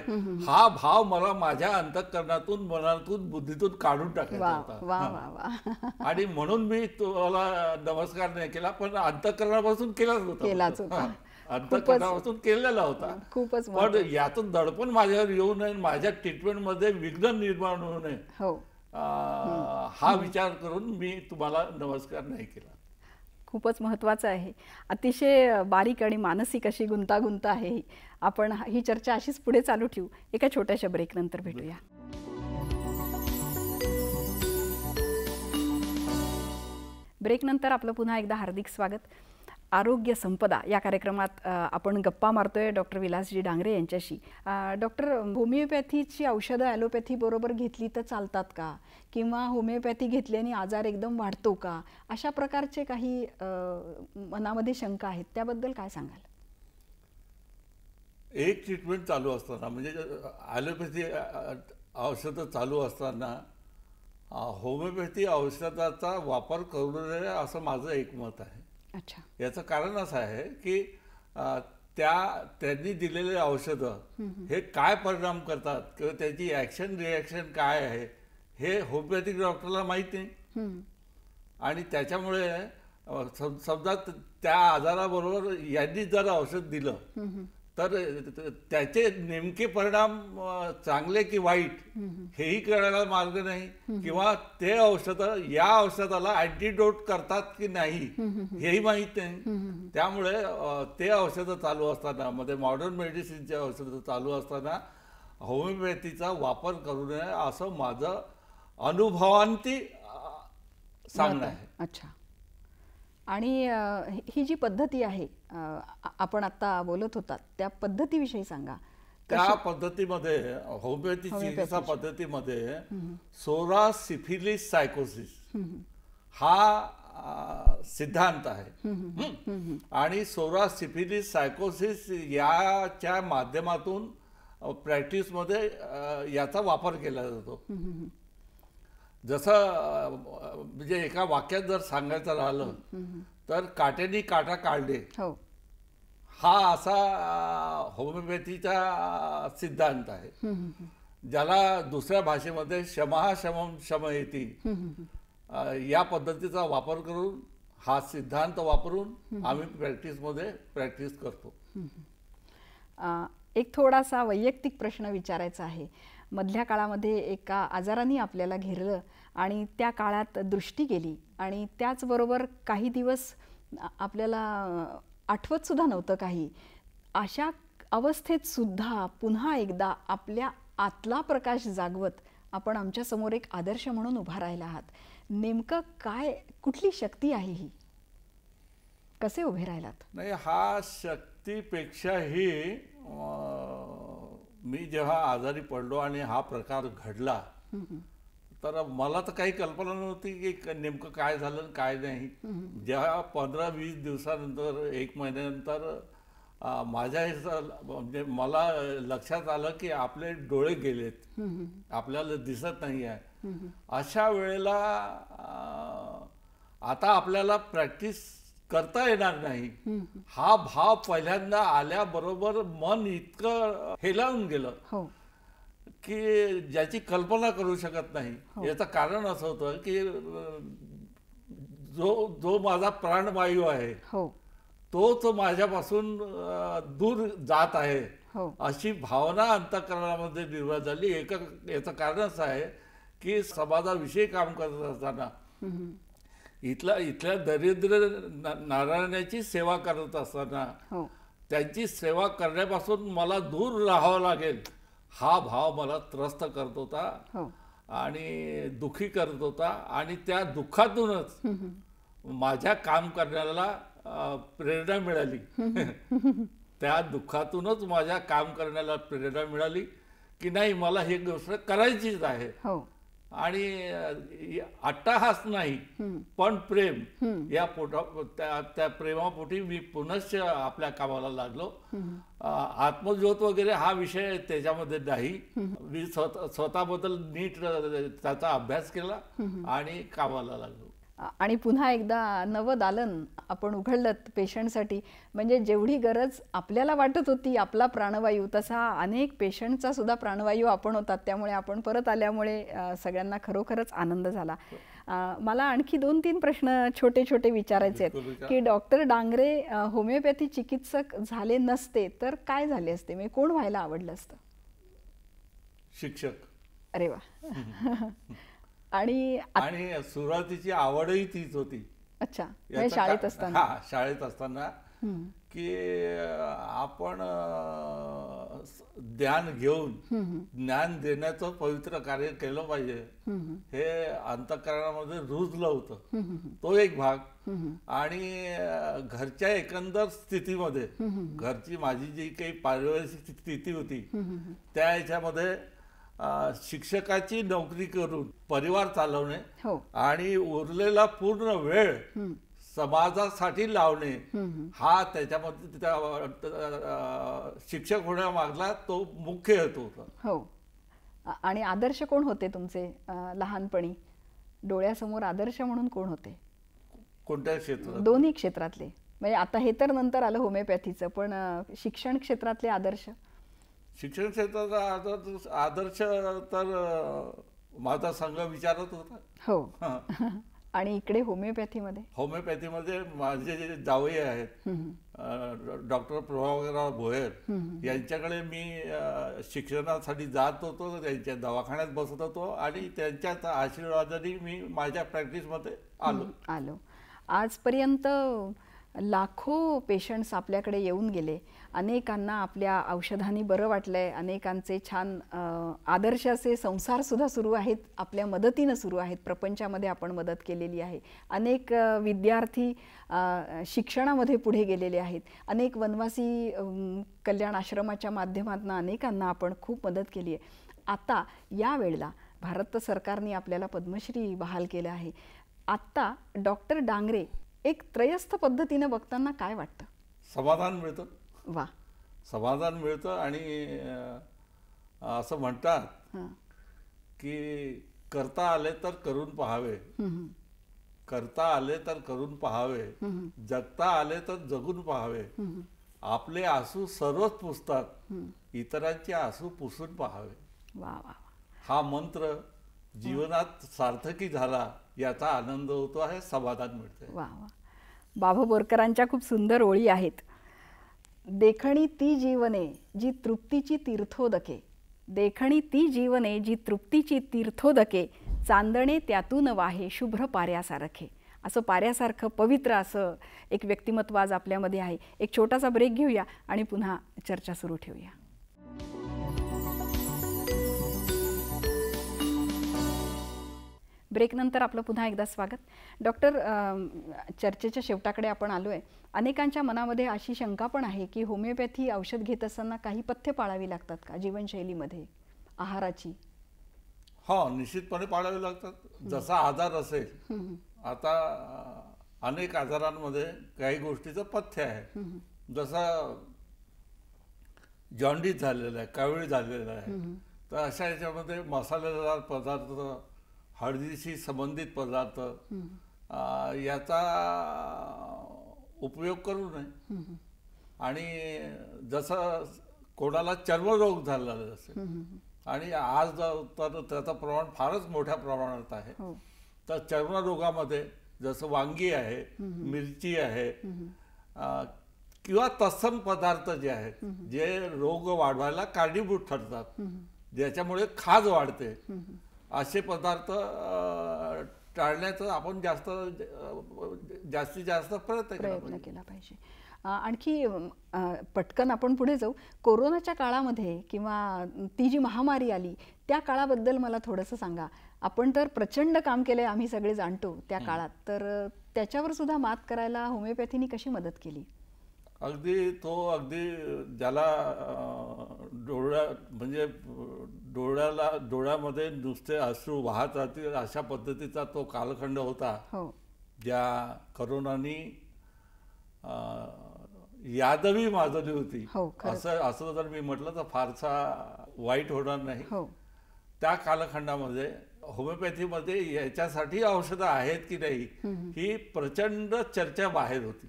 हा भाव मला माझ्या अंतःकरणातून, मनातून, बुद्धीतून काढून टाकायचा होता. आणि म्हणून मी तुम्हाला नमस्कार नाही केला, पण अंतःकरणापासून केलाच होता. अंतःकरणापासून केलेला होता. पण यातून दडपण माझ्यावर येऊ नये, माझ्या ट्रीटमेंटमध्ये विघ्न निर्माण होऊ नये हा विचार करून मी तुम्हाला नमस्कार नाही केला. खूपच महत्त्वाचं आहे. अतिशय बारीक आणि मानसिक अशी गुंतागुंत आहे. आपण ही चर्चा अशीच पुढे चालू ठेवू. एका छोट्याशा ब्रेक नंतर भेटूया. ब्रेक नंतर आपलं पुन्हा एकदा हार्दिक स्वागत. आरोग्य संपदा या कार्यक्रमात आपण गप्पा मारतोय डॉक्टर विलासजी डांगरे यांच्याशी. डॉक्टर, होमिओपॅथीची औषधं ॲलोपॅथी बरोबर घेतली तर चालतात का, किंवा होमिओपॅथी घेतल्याने आजार एकदम वाढतो का, अशा प्रकारचे काही मनामध्ये शंका आहेत, त्याबद्दल काय सांगाल? एक ट्रीटमेंट चालू असताना, म्हणजे ॲलोपॅथी औषधं चालू असताना होमिओपॅथी औषधाचा वापर करू नये असं माझं एक मत आहे. अच्छा. याचं कारण असं आहे की त्यांनी दिलेले औषधं हे काय परिणाम करतात किंवा त्याची ॲक्शन रिॲक्शन काय आहे हे होमिओपॅथिक डॉक्टरला माहीत नाही. आणि त्याच्यामुळे समजा त्या आजाराबरोबर यांनी जर औषध दिलं तर त्याचे नेमके परिणाम चांगले की वाईट हेही कळायला मार्ग नाही, किंवा ते औषध या औषधाला अँटीडोट करतात की नाही हेही माहीत नाही. त्यामुळे ते औषधं चालू असताना, म्हणजे मॉडर्न मेडिसिनचे औषधं चालू असताना होमिओपॅथीचा वापर करू नये असं माझं अनुभवांती सांगणं आहे. अच्छा. आणि ही जी पद्धती आहे आपण आता बोलत होतात त्या पद्धतीविषयी सांगा. त्या पद्धतीमध्ये होमिओपॅथी चिकित्सा पद्धतीमध्ये सोरा सिफिलिस सायकोसिस हा सिद्धांत आहे. आणि सोरा सिफिलिस सायकोसिस याच्या माध्यमातून प्रॅक्टिसमध्ये याचा वापर केला जातो. जसं म्हणजे एका वाक्यात जर सांगायचं राहिलं तर काट्याने काटा काढले हा असा होमिओपॅथीचा सिद्धांत आहे, ज्याला दुसऱ्या भाषेमध्ये शमः शमं शमयति या पद्धतीचा वापर करून हा सिद्धांत वापरून आम्ही प्रॅक्टिसमध्ये प्रॅक्टिस करतो. एक थोडासा वैयक्तिक प्रश्न विचारायचा आहे. मधल्या काळामध्ये एका आजाराने आपल्याला घेरलं आणि त्या काळात दृष्टी गेली आणि त्याचबरोबर काही दिवस आपल्याला आठवत सुद्धा नव्हतं काही. अशा अवस्थेत सुद्धा पुन्हा एकदा आपल्या आतला प्रकाश जागवत आपण आमच्यासमोर एक आदर्श म्हणून उभा राहिला आहात. नेमकं काय, कुठली शक्ती आहे ही? कसे उभे राहिलात? नाही, हा शक्तीपेक्षाही मी जेव्हा आजारी पडलो आणि हा प्रकार घडला तर मला तर काही कल्पना नव्हती की नेमकं काय झालं काय नाही. जेव्हा 15-20 दिवसानंतर, 1 महिन्यानंतर माझ्या म्हणजे मला लक्षात आलं की आपले डोळे गेलेत, आपल्याला दिसत नाही आहे. अशा वेळेला आता आपल्याला प्रॅक्टिस करता येणार नाही हा भाव पहिल्यांदा आल्याबरोबर मन इतकं हेलावून गेलं की ज्याची कल्पना करू शकत नाही. याचं कारण असं होतं की जो माझा प्राणवायू आहे तोच माझ्यापासून दूर जात आहे अशी भावना अंतःकरणामध्ये निर्माण झाली. याचं कारण असं आहे की समाजाविषयी काम करत असताना इथल्या दरिद्र नारायणाची सेवा करत असताना त्यांची सेवा करण्यापासून मला दूर राहावं लागेल हा भाव मला त्रस्त करत होता आणि दुःखी करत होता. आणि त्या दुःखातूनच माझ्या काम करण्याला प्रेरणा मिळाली. त्या दुःखातूनच माझ्या काम करण्याला प्रेरणा मिळाली की नाही, मला ही गोष्ट करायचीच आहे. आणि अट्टहास नाही पण प्रेम या त्या प्रेमापोटी मी पुनश्च आपल्या कामाला लागलो. आत्मज्योत वगैरे हा विषय त्याच्यामध्ये नाही. मी स्वतःबद्दल नीट त्याचा अभ्यास केला आणि कामाला लागलो. आणि पुन्हा एकदा नवदालन आपण उघडलं पेशंटसाठी. म्हणजे जेवढी गरज आपल्याला वाटत होती आपला प्राणवायू, तसा अनेक पेशंटचा सुद्धा प्राणवायू आपण होतात. त्यामुळे आपण परत आल्यामुळे सगळ्यांना खरोखरच आनंद झाला. मला आणखी 2-3 प्रश्न छोटे छोटे विचारायचे आहेत की डॉक्टर डांगरे होमिओपॅथी चिकित्सक झाले नसते तर काय झाले असते? म्हणजे कोण व्हायला आवडलं असतं? शिक्षक. अरे वा. आणि सुरुवातीची आवडही तीच होती. अच्छा. शाळेत असताना? शाळेत असताना की आपण ज्ञान घेऊन ज्ञान देण्याचं पवित्र कार्य केलं पाहिजे हे अंतःकरणामध्ये रुजलं होतं. तो एक भाग. आणि घरच्या एकंदर स्थितीमध्ये, घरची माझी जी काही पारिवारिक स्थिती होती त्या ह्याच्यामध्ये शिक्षकाची नोकरी करून परिवार चालवणे आणि उरलेला पूर्ण वेळ समाजासाठी लावणे हा त्याच्यामध्ये शिक्षक होण्यामागला तो मुख्य हेतू होता. आणि आदर्श कोण होते तुमचे लहानपणी? डोळ्यासमोर आदर्श म्हणून कोण होते? कोणत्या क्षेत्रात? दोन्ही क्षेत्रातले. म्हणजे आता हे तर नंतर आलं होमिओपॅथीचं, पण शिक्षण क्षेत्रातले आदर्श? शिक्षण क्षेत्राचा आदर्श तर माझा संघ विचारत होता. हो. आणि इकडे होमिओपॅथीमध्ये होमिओपॅथीमध्ये माझे जे जावई आहेत डॉक्टर प्रभाकरराव भोयर यांच्याकडे मी शिक्षणासाठी जात होतो, त्यांच्या दवाखान्यात बसत होतो आणि त्यांच्याच आशीर्वादाने मी माझ्या प्रॅक्टिसमध्ये आलो. आजपर्यंत लाखो पेशंट्स आपल्याकडे येऊन गेले, अनेकांना आपल्या औषधांनी बरं वाटलंय, अनेकांचे छान आदर्श असे संसारसुद्धा सुरू आहेत, आपल्या मदतीनं सुरू आहेत, प्रपंचामध्ये आपण मदत केलेली आहे. अनेक विद्यार्थी शिक्षणामध्ये पुढे गेलेले आहेत, अनेक वनवासी कल्याण आश्रमाच्या माध्यमातून अनेकांना आपण खूप मदत केली आहे. आता या वेळेला भारत सरकारने आपल्याला पद्मश्री बहाल केलं आहे. आत्ता डॉक्टर डांगरे एक त्रयस्थ पद्धतीने बघताना काय वाटतं? समाधान मिळतं. वा. समाधान मिळतं. आणि असं म्हणतात की करता आले तर करून पहावे, करता आले तर करून पहावे, जगता आले तर जगून पहावे, आपले आसू सर्वच पुसतात, इतरांचे आसू पुसून पहावे. वा वा. हा मंत्र जीवनात सार्थकी झाला याचा आनंद होतो आहे, समाधान मिळते. वा वा. बाबा बोरकरांच्या खूप सुंदर ओळी आहेत. देखणी ती जीवने जी तृप्तीची तीर्थोदके, देखणी ती जीवने जी तृप्तीची तीर्थोदके, चांदणे त्यातून वाहे शुभ्र पाऱ्यासारखे. असं पाऱ्यासारखं पवित्र असं एक व्यक्तिमत्व आज आपल्यामध्ये आहे. एक छोटासा ब्रेक घेऊया आणि पुन्हा चर्चा सुरू ठेवूया. ब्रेकनंतर आपलं पुन्हा एकदा स्वागत. डॉक्टर, चर्चेच्या शेवटाकडे आपण आलो आहे. अनेकांच्या मनामध्ये अशी शंका पण आहे की होमिओपॅथी औषध घेत असताना काही पथ्य पाळावी लागतात का जीवनशैलीमध्ये, आहाराची? हो, निश्चितपणे पाळावे लागतात. जसा आजार असेल, आता अनेक आजारांमध्ये काही गोष्टीचं पथ्य आहे. जसं जॉन्डिस झालेला आहे, कावीळ झालेला आहे, तर अशा याच्यामध्ये मसालेदार पदार्थ, हळदीशी संबंधित पदार्थ याचा उपयोग करू नये. आणि जसं कोणाला चर्मरोग झालेला असेल, आणि आज तर त्याचं प्रमाण फारच मोठ्या प्रमाणात आहे, तर चर्मरोगामध्ये जसं वांगी आहे, मिरची आहे, किंवा तत्सम पदार्थ जे आहेत जे रोग वाढवायला कारणीभूत ठरतात, ज्याच्यामुळे खाज वाढते, असे पदार्थ टाळण्याचा आपण जास्तीत जास्त प्रयत्न केला पाहिजे. आणखी पटकन आपण पुढे जाऊ. कोरोनाच्या काळामध्ये किंवा ती जी महामारी आली त्या काळाबद्दल मला थोडंसं सांगा. आपण तर प्रचंड काम केलंय, आम्ही सगळे जाणतो त्या काळात, तर त्याच्यावर सुद्धा मात करायला होमिओपॅथीने कशी मदत केली? अगदी ज्याला म्हणजे डोळ्यामध्ये नुसते अश्रू वाहत राहतील अशा पद्धतीचा तो कालखंड होता. ज्या करोनानी यादवी माजली होती, असं जर मी म्हटलं तर फारसा वाईट होणार नाही. त्या कालखंडामध्ये होमिओपॅथीमध्ये याच्यासाठी औषधं आहेत की नाही ही प्रचंड चर्चा बाहेर होती.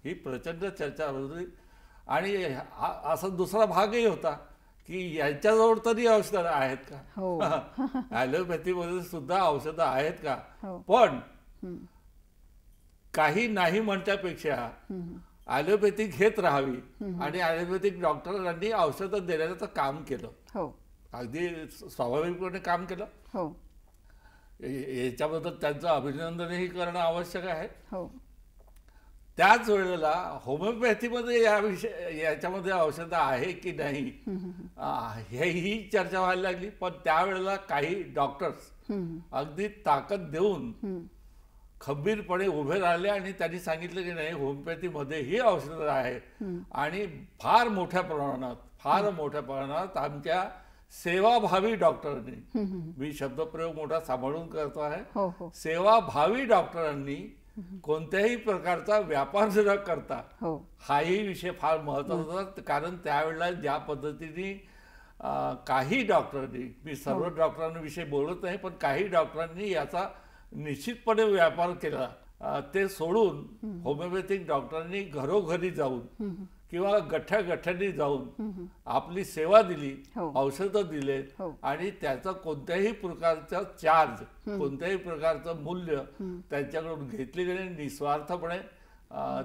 ही प्रचंड चर्चा होती. आणि असा दुसरा भागही होता की यांच्याजवळ तरी औषधं आहेत का, ॲलोपॅथीमध्ये सुद्धा औषधं आहेत का. पण काही नाही म्हणण्यापेक्षा ॲलोपॅथी घेत राहावी, आणि ॲलोपॅथिक डॉक्टरांनी औषधं देण्याचं काम केलं, अगदी स्वाभाविकपणे काम केलं. याच्याबद्दल त्यांचं अभिनंदनही करणं आवश्यक आहे. त्याच वेळेला होमिओपॅथीमध्ये याच्यामध्ये औषधं आहे की नाही ही चर्चा व्हायला लागली. पण त्यावेळेला काही डॉक्टर्स अगदी ताकद देऊन खंबीरपणे उभे राहिले आणि त्यांनी सांगितलं की नाही, होमिओपॅथीमध्ये ही औषधं आहे, आणि फार मोठ्या प्रमाणात आमच्या सेवाभावी डॉक्टरांनी, मी शब्दप्रयोग मोठा सांभाळून करतो आहे, सेवाभावी डॉक्टरांनी कोणत्याही प्रकारचा व्यापार न करता, हाही विषय फार महत्त्वाचा होता. कारण त्यावेळेला ज्या पद्धतीने काही डॉक्टरांनी, मी सर्व डॉक्टरांविषयी बोलत नाही, पण काही डॉक्टरांनी याचा निश्चितपणे व्यापार केला, ते सोडून होमिओपॅथिक डॉक्टरांनी घरोघरी जाऊन किंवा गठ्ठ्यागठ्ठ्यानी जाऊन आपली सेवा दिली, हो. औषधं दिले हो. आणि त्याचं कोणत्याही प्रकारचं चार्ज, कोणत्याही प्रकारचं मूल्य त्यांच्याकडून घेतले गेले, निस्वार्थपणे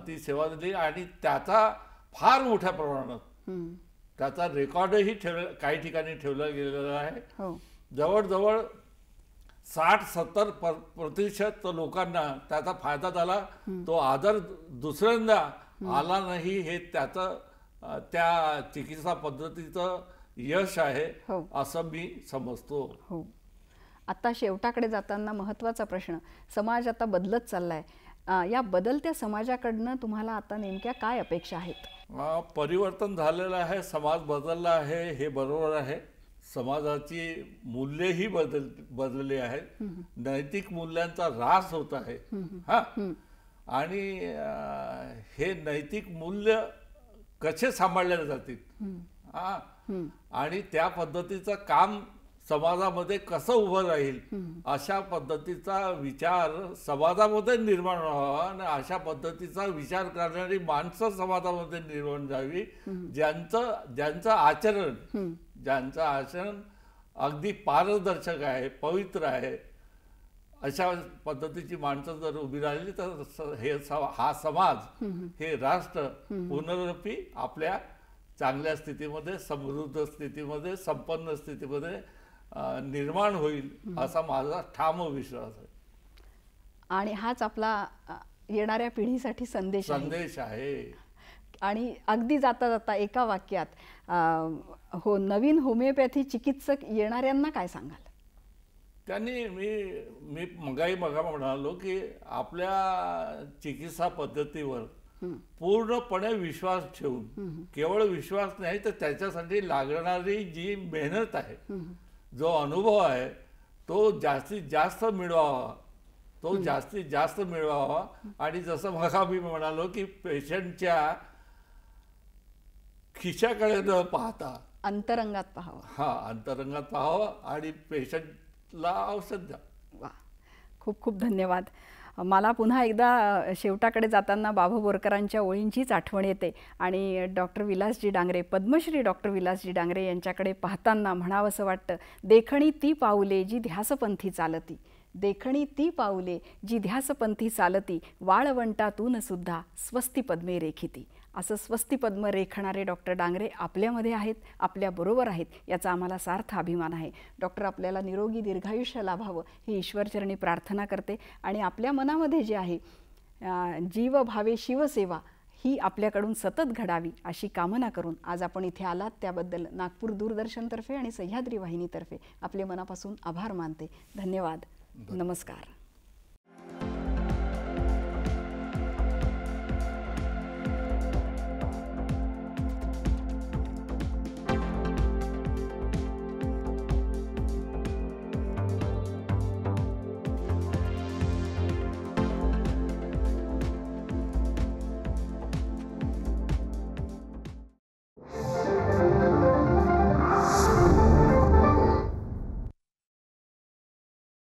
ती सेवा दिली आणि त्याचा फार मोठ्या प्रमाणात त्याचा रेकॉर्डही काही ठिकाणी ठेवला गेलेला आहे. हो. जवळजवळ 60-70% लोकांना त्याचा फायदा झाला. तो आदर दुसऱ्यांदा आला नाही, हे त्याचं त्या चिकित्सा पद्धतीचं यश आहे, हो. असं मी समजतो. हो. आता शेवटाकडे जाताना महत्त्वाचा प्रश्न, समाज आता बदलत चाललाय, या बदलत्या समाजाकडनं तुम्हाला आता नेमक्या काय अपेक्षा आहेत? परिवर्तन झालेलं आहे, समाज बदलला आहे, हे बरोबर आहे. समाजाची मूल्यही बदलली आहेत. नैतिक मूल्यांचा ऱ्हास होत आहे. हा, आणि हे नैतिक मूल्य कसे सांभाळले जातील, हा, आणि त्या पद्धतीचं काम समाजामध्ये कसं उभं राहील, अशा पद्धतीचा विचार समाजामध्ये निर्माण व्हावा आणि अशा पद्धतीचा विचार करणारी माणसं समाजामध्ये निर्माण झावी, ज्यांचं आचरण अगदी पारदर्शक आहे, पवित्र आहे. अशा पद्धतीची माणसं जर उभी राहिली तर हा समाज, हे राष्ट्र पुनरपी आपल्या चांगल्या स्थितीमध्ये, समृद्ध स्थितीमध्ये, संपन्न स्थितीमध्ये निर्माण होईल, असा माझा ठाम विश्वास आहे. आणि हाच आपला येणाऱ्या पिढीसाठी संदेश आहे. आणि अगदी जाता जाता एका वाक्यात, हो, नवीन होमिओपॅथी चिकित्सक येणाऱ्यांना काय सांगाल? त्यांनी मी मगाही म्हणालो की आपल्या चिकित्सा पद्धतीवर पूर्णपणे विश्वास ठेवून, केवळ विश्वास नाही तर त्याच्यासाठी लागणारी जी मेहनत आहे, जो अनुभव आहे, तो जास्तीत जास्त मिळवावा. आणि जसं मगा मी म्हणालो की पेशंटच्या खिशाकडे न पाहता अंतरंगात पाहावं. हा, अंतरंगात पाहावं आणि पेशंटला औषध द्या. वा, खूप खूप धन्यवाद. मला पुन्हा एकदा शेवटाकडे जाताना बाबू बोरकरांच्या ओळींचीच आठवण येते आणि डॉक्टर विलासजी डांगरे, पद्मश्री डॉक्टर विलासजी डांगरे यांच्याकडे पाहताना म्हणावंसं वाटतं, देखणी ती पाऊले जी ध्यासपंथी चालती, देखणी ती पाऊले जी ध्यासपंथी चालती, वाळवंटातून सुद्धा स्वस्ती पद्मे रेखिती. असं स्वस्ती पद्म रेखणारे डॉक्टर डांगरे आपल्यामध्ये आहेत, आपल्याबरोबर आहेत, याचा आम्हाला सार्थ अभिमान आहे. डॉक्टर, आपल्याला निरोगी दीर्घायुष्य लाभावं ही ईश्वरचरणी प्रार्थना करते आणि आपल्या मनामध्ये जे आहे जीव भावे शिवसेवा ही आपल्याकडून सतत घडावी अशी कामना करून आज आपण इथे आलात त्याबद्दल नागपूर दूरदर्शनतर्फे आणि सह्याद्री वाहिनीतर्फे आपले मनापासून आभार मानते. धन्यवाद. नमस्कार.